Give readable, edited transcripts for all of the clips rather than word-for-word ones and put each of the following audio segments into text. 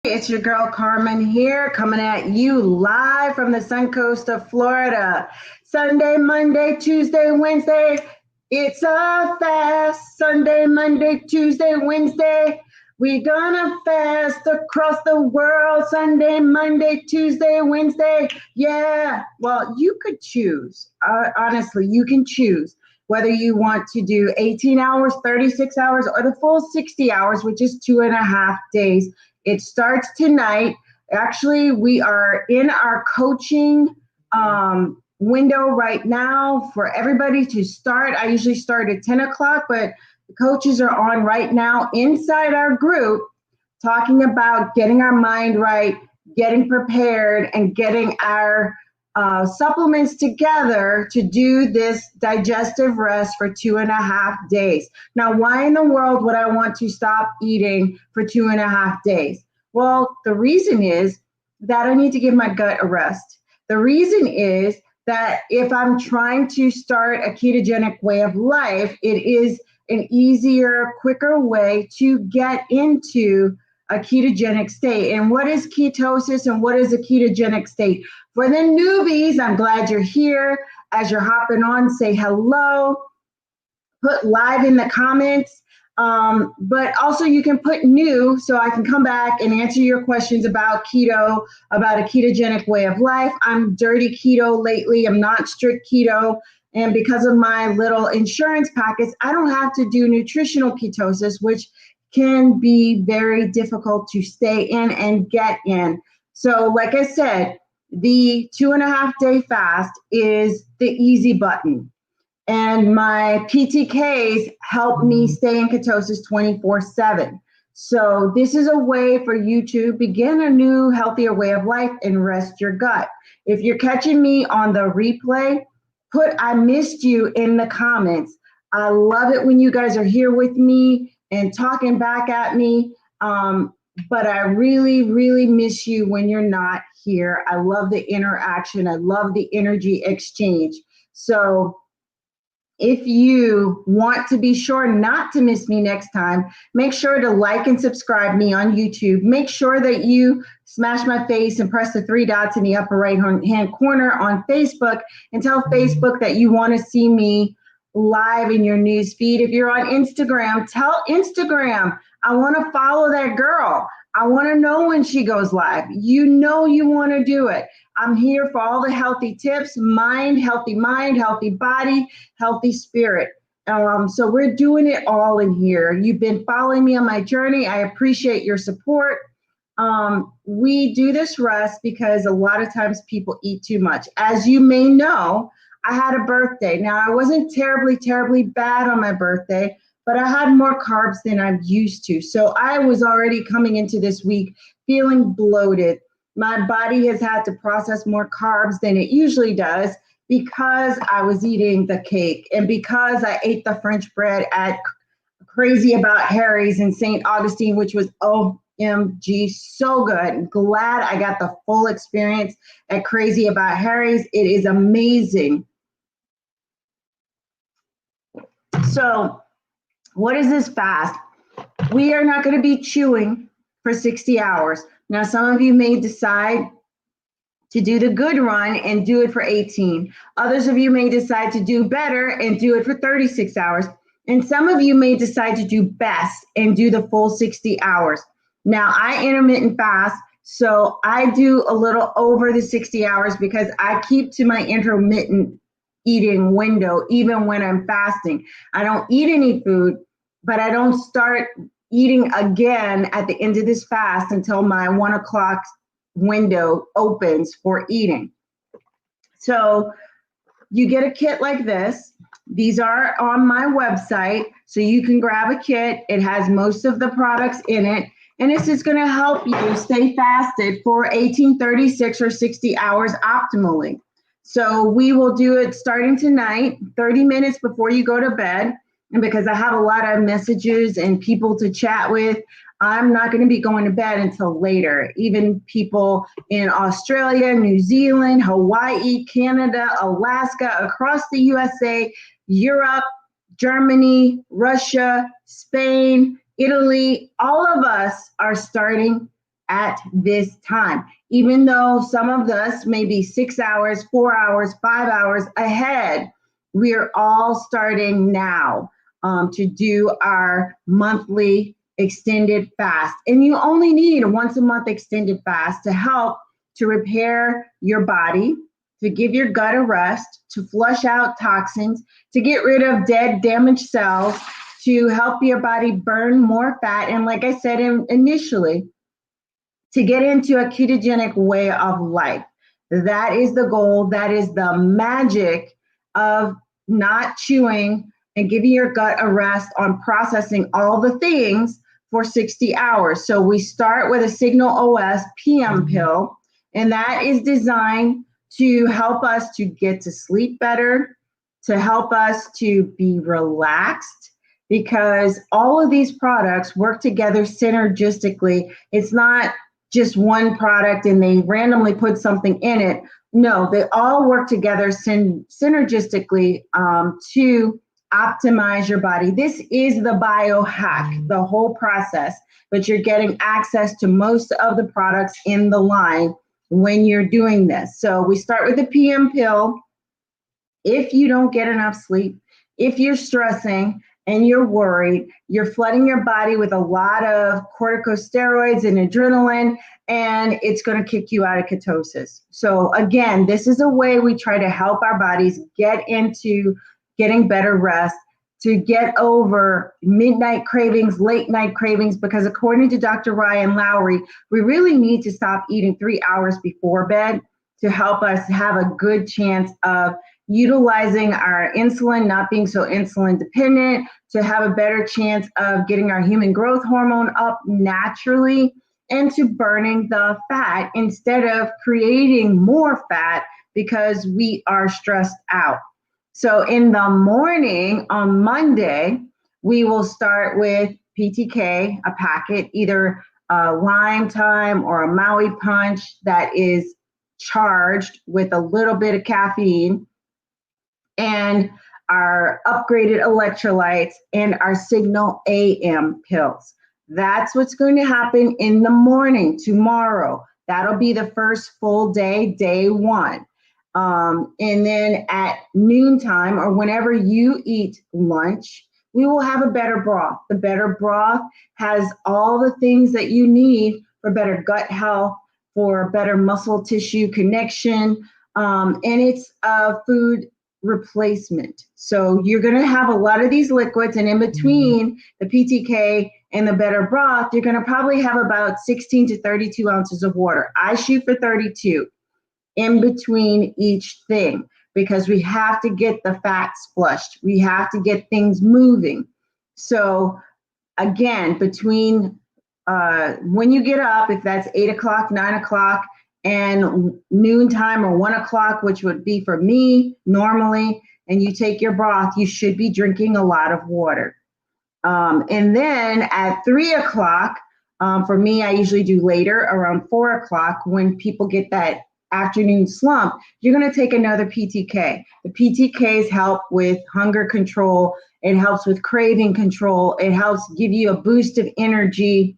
It's your girl Carmen here, coming at you live from the Suncoast of Florida. Sunday, Monday, Tuesday, Wednesday, it's a fast. Sunday, Monday, Tuesday, Wednesday, we gonna fast across the world. Sunday, Monday, Tuesday, Wednesday, yeah. Well, you could choose. Honestly, you can choose whether you want to do 18 hours, 36 hours, or the full 60 hours, which is 2.5 days. It starts tonight. Actually, we are in our coaching window right now for everybody to start. I usually start at 10 o'clock, but the coaches are on right now inside our group talking about getting our mind right, getting prepared, and getting our supplements together to do this digestive rest for 2.5 days. Now, why in the world would I want to stop eating for 2.5 days? Well, the reason is that I need to give my gut a rest. The reason is that if I'm trying to start a ketogenic way of life, it is an easier, quicker way to get into a ketogenic state. And what is ketosis and what is a ketogenic state? For the newbies, I'm glad you're here. As you're hopping on, say hello, put live in the comments, but also you can put new so I can come back and answer your questions about keto, about a ketogenic way of life. I'm dirty keto lately. I'm not strict keto. And because of my little insurance packets, I don't have to do nutritional ketosis, which can be very difficult to stay in and get in. So like I said, the 2.5 day fast is the easy button. And my PTKs help me stay in ketosis 24/7. So this is a way for you to begin a new, healthier way of life and rest your gut. If you're catching me on the replay, put I missed you in the comments. I love it when you guys are here with me and talking back at me. But I really, really miss you when you're not here. I love the interaction. I love the energy exchange. So if you want to be sure not to miss me next time, make sure to like and subscribe me on YouTube. Make sure that you smash my face and press the 3 dots in the upper right-hand corner on Facebook and tell Facebook that you want to see me live in your news feed. If you're on Instagram, tell Instagram, I want to follow that girl. I want to know when she goes live. You know you want to do it. I'm here for all the healthy tips, mind, healthy body, healthy spirit. So we're doing it all in here. You've been following me on my journey. I appreciate your support. We do this rest because a lot of times people eat too much. As you may know, I had a birthday. Now, I wasn't terribly bad on my birthday, but I had more carbs than I'm used to. So I was already coming into this week feeling bloated. My body has had to process more carbs than it usually does because I was eating the cake and because I ate the French bread at Crazy About Harry's in St. Augustine, which was OMG so good. Glad I got the full experience at Crazy About Harry's. It is amazing. So what is this fast? We are not going to be chewing for 60 hours. Now, some of you may decide to do the good run and do it for 18. Others of you may decide to do better and do it for 36 hours. And some of you may decide to do best and do the full 60 hours. Now, I intermittent fast, so I do a little over the 60 hours because I keep to my intermittent eating window even when I'm fasting. I don't eat any food, but I don't start eating again at the end of this fast until my 1 o'clock window opens for eating. So you get a kit like this. These are on my website, so you can grab a kit. It has most of the products in it, and this is going to help you stay fasted for 18, 36, or 60 hours optimally. So we will do it starting tonight, 30 minutes before you go to bed. And because I have a lot of messages and people to chat with, I'm not going to be going to bed until later. Even people in Australia, New Zealand, Hawaii, Canada, Alaska, across the USA, Europe, Germany, Russia, Spain, Italy, all of us are starting at this time. Even though some of us may be 6 hours, 4 hours, 5 hours ahead, we are all starting now to do our monthly extended fast. And you only need a once a month extended fast to help to repair your body, to give your gut a rest, to flush out toxins, to get rid of dead, damaged cells, to help your body burn more fat. And like I said initially, to get into a ketogenic way of life. That is the goal. That is the magic of not chewing and giving your gut a rest on processing all the things for 60 hours. So we start with a Signal OS PM pill, and that is designed to help us to get to sleep better, to help us to be relaxed, because all of these products work together synergistically. It's not just one product and they randomly put something in it. No, they all work together synergistically to optimize your body. This is the biohack, the whole process, but you're getting access to most of the products in the line when you're doing this. So we start with the PM pill. If you don't get enough sleep, if you're stressing and you're worried, you're flooding your body with a lot of corticosteroids and adrenaline, and it's going to kick you out of ketosis. So again, this is a way we try to help our bodies get into getting better rest, to get over midnight cravings, late night cravings, because according to Dr. Ryan Lowry, we really need to stop eating 3 hours before bed to help us have a good chance of utilizing our insulin, not being so insulin dependent, to have a better chance of getting our human growth hormone up naturally, and to burning the fat instead of creating more fat because we are stressed out. So in the morning on Monday, we will start with PTK, a packet, either a Lime Time or a Maui Punch that is charged with a little bit of caffeine, and our upgraded electrolytes and our Signal AM pills. That's what's going to happen in the morning tomorrow. That'll be the first full day, day one. And then at noontime or whenever you eat lunch, we will have a better broth. The better broth has all the things that you need for better gut health, for better muscle tissue connection, and it's a food replacement. So you're going to have a lot of these liquids, and in between the PTK and the better broth, you're going to probably have about 16 to 32 ounces of water. I shoot for 32 in between each thing because we have to get the fats flushed. We have to get things moving. So again, between when you get up, if that's 8 o'clock, 9 o'clock, and noontime or 1 o'clock, which would be for me normally, and you take your broth, you should be drinking a lot of water. And then at 3 o'clock, for me, I usually do later, around 4 o'clock, when people get that afternoon slump, you're going to take another PTK. The PTKs help with hunger control. It helps with craving control. It helps give you a boost of energy.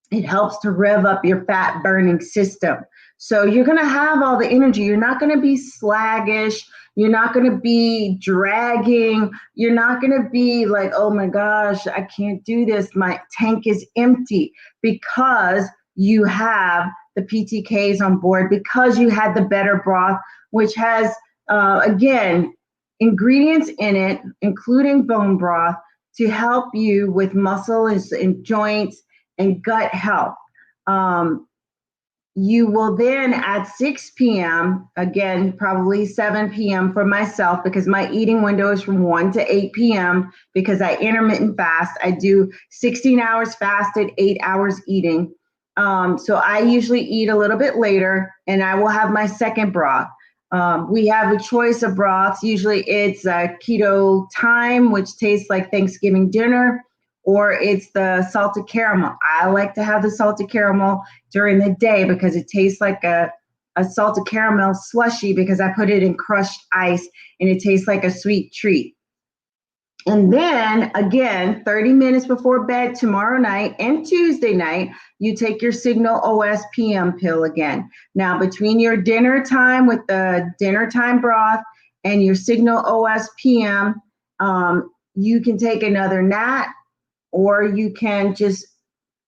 It helps to rev up your fat burning system. So you're going to have all the energy. You're not going to be sluggish. You're not going to be dragging. You're not going to be like, oh my gosh, I can't do this. My tank is empty, because you have the PTKs on board, because you had the better broth, which has, again, ingredients in it, including bone broth, to help you with muscle and joints and gut health. You will then at 6 p.m., again, probably 7 p.m. for myself, because my eating window is from 1 to 8 p.m. because I intermittent fast. I do 16 hours fasted, 8 hours eating. So I usually eat a little bit later, and I will have my second broth. We have a choice of broths. Usually it's Keto Time, which tastes like Thanksgiving dinner, or it's the salted caramel. I like to have the salted caramel during the day because it tastes like a salted caramel slushy, because I put it in crushed ice and it tastes like a sweet treat. And then again, 30 minutes before bed tomorrow night and Tuesday night, you take your Signal OS-PM pill again. Now, between your dinner time with the dinner time broth and your Signal OS-PM, you can take another nat, or you can just,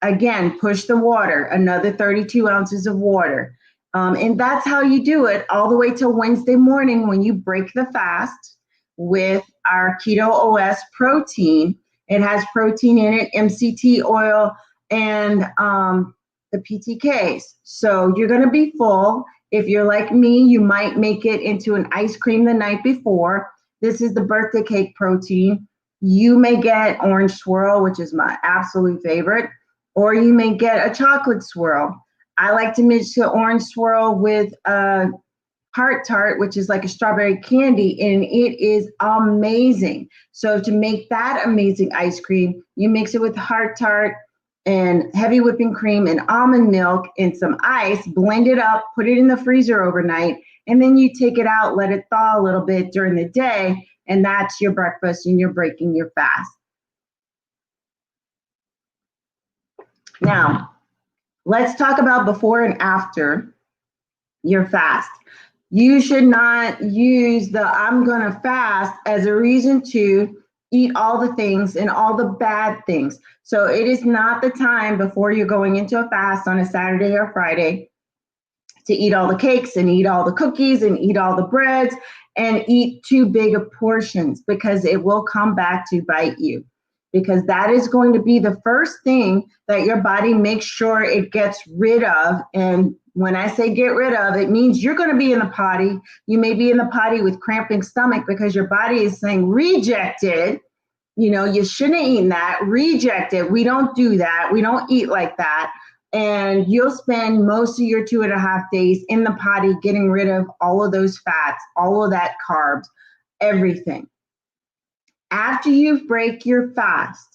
again, push the water, another 32 ounces of water. And that's how you do it all the way till Wednesday morning when you break the fast with our Keto OS protein. It has protein in it, MCT oil, and the PTKs. So you're going to be full. If you're like me, you might make it into an ice cream the night before. This is the birthday cake protein. You may get orange swirl, which is my absolute favorite, or you may get a chocolate swirl. I like to mix the orange swirl with a Heart Tart, which is like a strawberry candy, and it is amazing. So to make that amazing ice cream, you mix it with Heart Tart and heavy whipping cream and almond milk and some ice, blend it up, put it in the freezer overnight, and then you take it out, let it thaw a little bit during the day, and that's your breakfast and you're breaking your fast. Now, let's talk about before and after your fast. You should not use the I'm going to fast as a reason to eat all the things and all the bad things. So it is not the time before you're going into a fast on a Saturday or Friday to eat all the cakes and eat all the cookies and eat all the breads and eat too big of portions, because it will come back to bite you. Because that is going to be the first thing that your body makes sure it gets rid of. And when I say get rid of, it means you're going to be in the potty. You may be in the potty with cramping stomach because your body is saying rejected. You know, you shouldn't have eaten that. Reject it. We don't do that. We don't eat like that. And you'll spend most of your 2.5 days in the potty getting rid of all of those fats, all of that carbs, everything. After you break your fast,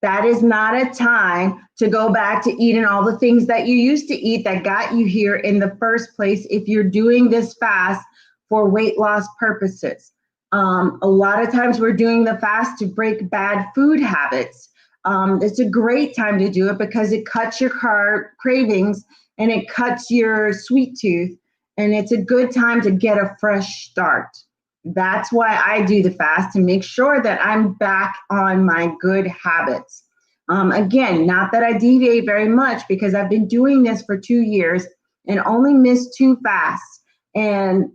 that is not a time to go back to eating all the things that you used to eat that got you here in the first place if you're doing this fast for weight loss purposes. A lot of times we're doing the fast to break bad food habits. It's a great time to do it because it cuts your carb cravings and it cuts your sweet tooth, and it's a good time to get a fresh start. That's why I do the fast, to make sure that I'm back on my good habits. Again, not that I deviate very much, because I've been doing this for 2 years and only missed 2 fasts. And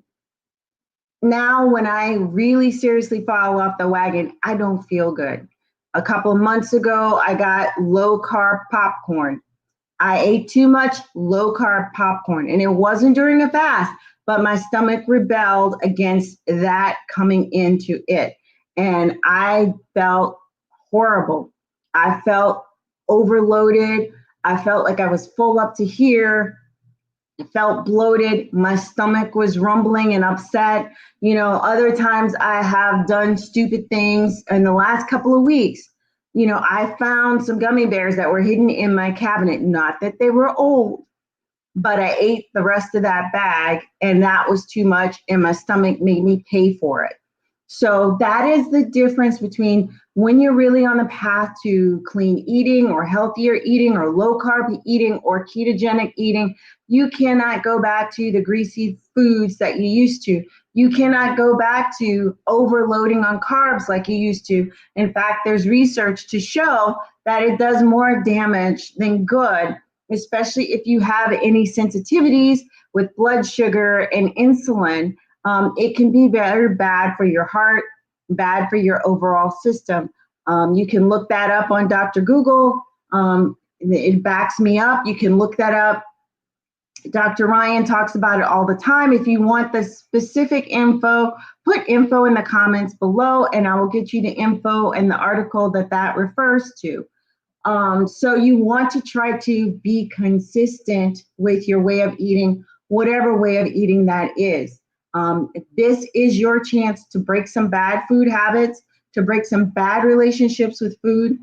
now when I really seriously fall off the wagon, I don't feel good. A couple of months ago, I got low carb popcorn. I ate too much low carb popcorn, and it wasn't during a fast, but my stomach rebelled against that coming into it. And I felt horrible. I felt overloaded. I felt like I was full up to here. I felt bloated. My stomach was rumbling and upset. You know, other times I have done stupid things in the last couple of weeks. You know, I found some gummy bears that were hidden in my cabinet, not that they were old, but I ate the rest of that bag and that was too much, and my stomach made me pay for it. So that is the difference between when you're really on the path to clean eating or healthier eating or low carb eating or ketogenic eating. You cannot go back to the greasy foods that you used to. You cannot go back to overloading on carbs like you used to. In fact, there's research to show that it does more damage than good, especially if you have any sensitivities with blood sugar and insulin. It can be very bad for your heart, bad for your overall system. You can look that up on Dr. Google. It backs me up. You can look that up. Dr. Ryan talks about it all the time. If you want the specific info, put info in the comments below and I will get you the info and the article that refers to. So you want to try to be consistent with your way of eating, whatever way of eating that is. This is your chance to break some bad food habits, to break some bad relationships with food,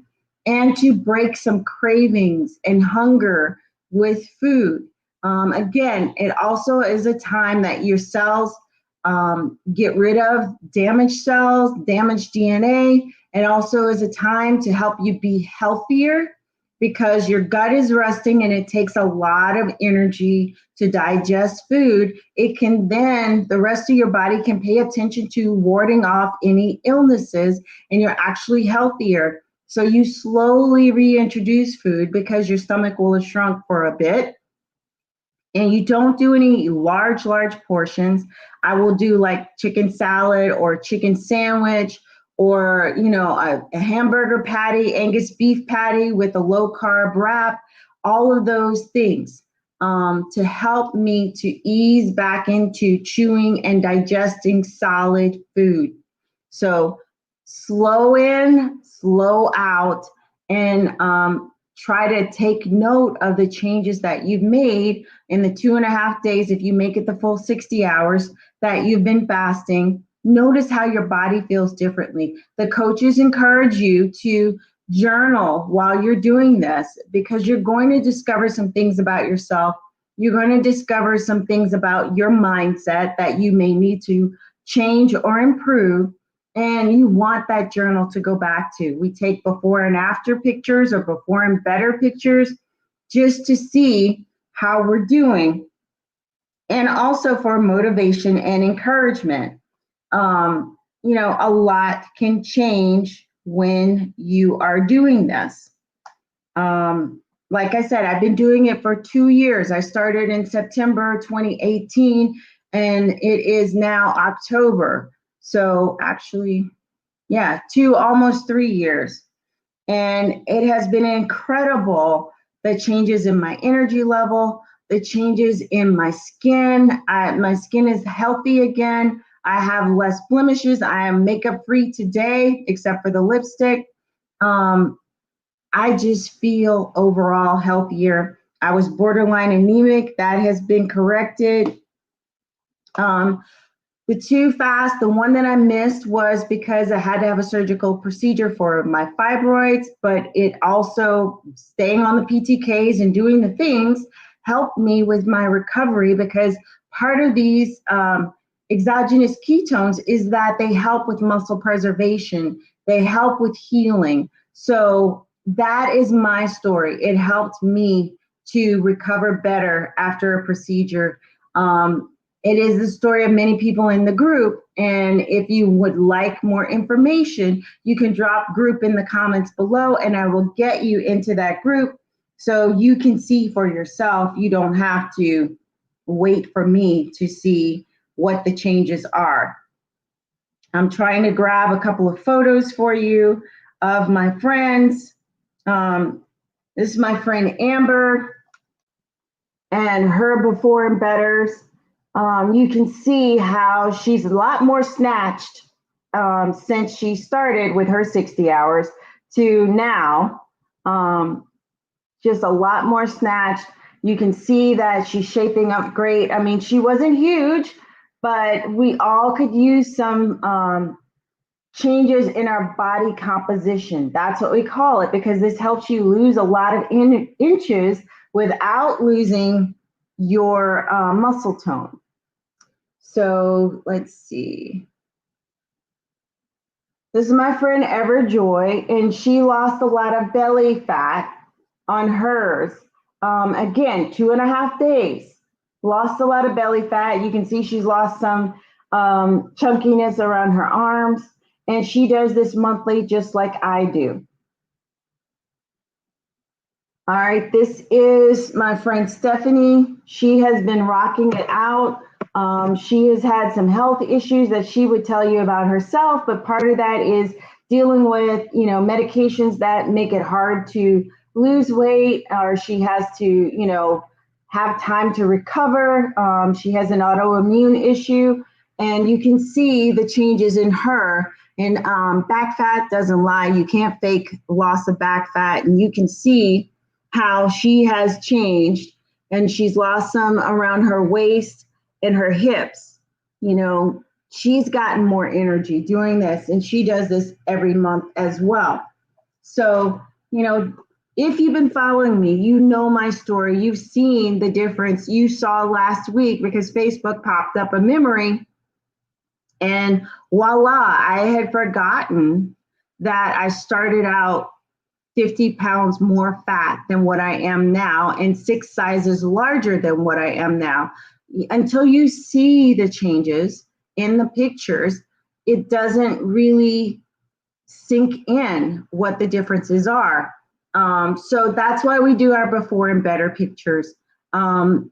and to break some cravings and hunger with food. Again, it also is a time that your cells get rid of damaged cells, damaged DNA, and also is a time to help you be healthier because your gut is resting and it takes a lot of energy to digest food. It can then, the rest of your body can pay attention to warding off any illnesses, and you're actually healthier. So you slowly reintroduce food because your stomach will have shrunk for a bit. And you don't do any large portions. I will do like chicken salad or chicken sandwich, or a hamburger patty, Angus beef patty with a low carb wrap, all of those things to help me to ease back into chewing and digesting solid food. So slow in, slow out, and try to take note of the changes that you've made in the 2.5 days. If you make it the full 60 hours that you've been fasting, notice how your body feels differently. The coaches encourage you to journal while you're doing this because you're going to discover some things about yourself. You're going to discover some things about your mindset that you may need to change or improve. And you want that journal to go back to. We take before and after pictures or before and better pictures just to see how we're doing. And also for motivation and encouragement. A lot can change when you are doing this. Like I said, I've been doing it for 2 years. I started in September 2018, and it is now October. So actually, yeah, almost 3 years. And it has been incredible, the changes in my energy level, the changes in my skin. My skin is healthy again. I have less blemishes. I am makeup free today, except for the lipstick. I just feel overall healthier. I was borderline anemic. That has been corrected. The 2 fasts, the one that I missed was because I had to have a surgical procedure for my fibroids, but it also, staying on the PTKs and doing the things helped me with my recovery, because part of these exogenous ketones is that they help with muscle preservation. They help with healing. So that is my story. It helped me to recover better after a procedure. It is the story of many people in the group. And if you would like more information, you can drop group in the comments below and I will get you into that group so you can see for yourself. You don't have to wait for me to see what the changes are. I'm trying to grab a couple of photos for you of my friends. This is my friend Amber and her before and betters. You can see how she's a lot more snatched since she started with her 60 hours to now. Just a lot more snatched. You can see that she's shaping up great. I mean, she wasn't huge, but we all could use some changes in our body composition. That's what we call it, because this helps you lose a lot of inches without losing your muscle tone. So let's see. This is my friend Everjoy, and she lost a lot of belly fat on hers. Again, 2.5 days. Lost a lot of belly fat. You can see she's lost some chunkiness around her arms, and she does this monthly just like I do. All right, this is my friend Stephanie. She has been rocking it out. She has had some health issues that she would tell you about herself, but part of that is dealing with, medications that make it hard to lose weight, or she has to, have time to recover. She has an autoimmune issue, and you can see the changes in her. And back fat doesn't lie. You can't fake loss of back fat, and you can see how she has changed, and she's lost some around her waist and her hips. She's gotten more energy doing this, and she does this every month as well. So, if you've been following me, you know my story. You've seen the difference. You saw last week because Facebook popped up a memory, and voila, I had forgotten that I started out 50 pounds more fat than what I am now and 6 sizes larger than what I am now. Until you see the changes in the pictures, it doesn't really sink in what the differences are. So that's why we do our before and better pictures.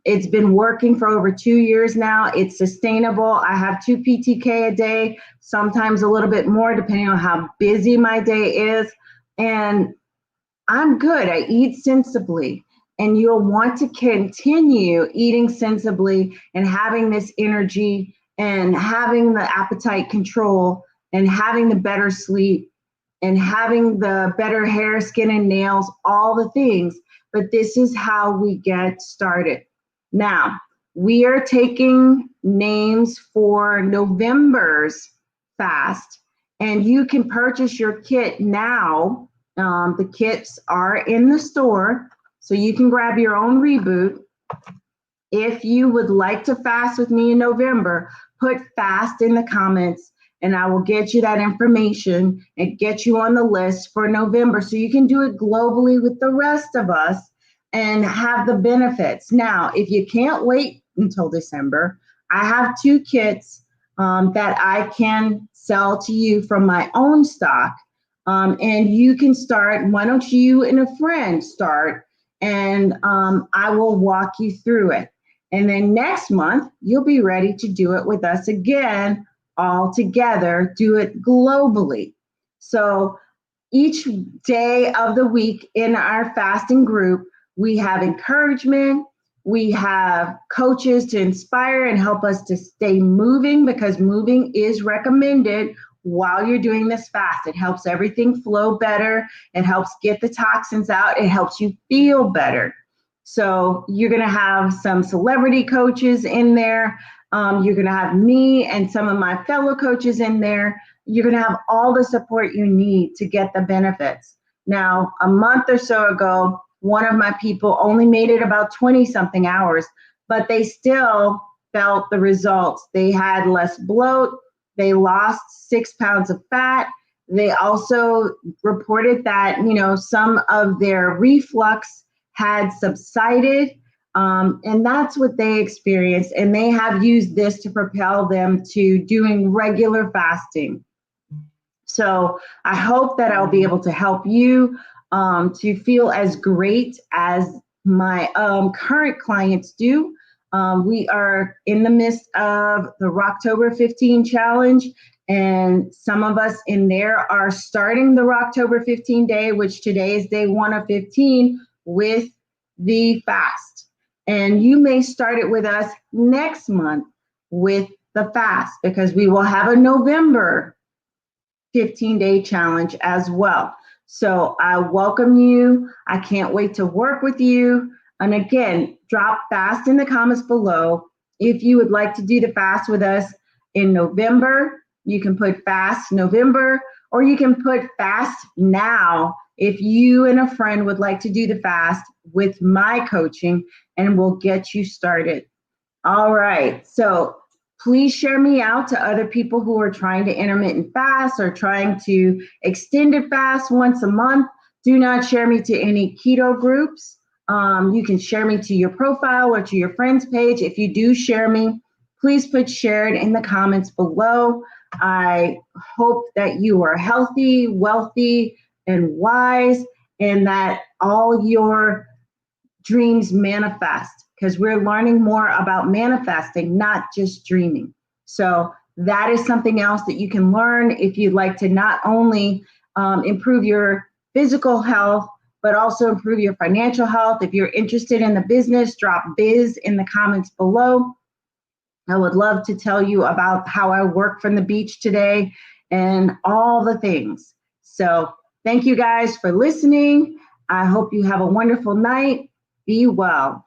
It's been working for over 2 years now. It's sustainable. I have 2 PTK a day, sometimes a little bit more depending on how busy my day is. And I'm good. I eat sensibly. And you'll want to continue eating sensibly and having this energy and having the appetite control and having the better sleep and having the better hair, skin, and nails, all the things. But this is how we get started. Now, we are taking names for November's fast, and you can purchase your kit now. The kits are in the store, so you can grab your own reboot. If you would like to fast with me in November, put fast in the comments, and I will get you that information and get you on the list for November so you can do it globally with the rest of us and have the benefits. Now, if you can't wait until December, I have 2 kits that I can sell to you from my own stock. And you can start. Why don't you and a friend start, and I will walk you through it. And then next month, you'll be ready to do it with us again, all together, do it globally. So each day of the week in our fasting group, we have encouragement, we have coaches to inspire and help us to stay moving, because moving is recommended while you're doing this fast. It helps everything flow better. It helps get the toxins out. It helps you feel better. So you're going to have some celebrity coaches in there. You're going to have me and some of my fellow coaches in there. You're going to have all the support you need to get the benefits. Now, a month or so ago, one of my people only made it about 20-something hours, but they still felt the results. They had less bloat. They lost 6 pounds of fat. They also reported that, some of their reflux had subsided. And that's what they experienced. And they have used this to propel them to doing regular fasting. So I hope that I'll be able to help you to feel as great as my current clients do. We are in the midst of the Rocktober 15 challenge, and some of us in there are starting the Rocktober 15 day, which today is day 1 of 15, with the fast. And you may start it with us next month with the fast, because we will have a November 15-day challenge as well. So I welcome you. I can't wait to work with you. And again, drop fast in the comments below. If you would like to do the fast with us in November, you can put fast November, or you can put fast now if you and a friend would like to do the fast with my coaching, and we'll get you started. All right, so please share me out to other people who are trying to intermittent fast or trying to extended fast once a month. Do not share me to any keto groups. You can share me to your profile or to your friend's page. If you do share me, please put shared in the comments below. I hope that you are healthy, wealthy, and wise, and that all your dreams manifest, because we're learning more about manifesting, not just dreaming. So that is something else that you can learn if you'd like to not only improve your physical health, but also improve your financial health. If you're interested in the business, drop biz in the comments below. I would love to tell you about how I work from the beach today and all the things. So thank you guys for listening. I hope you have a wonderful night. Be well.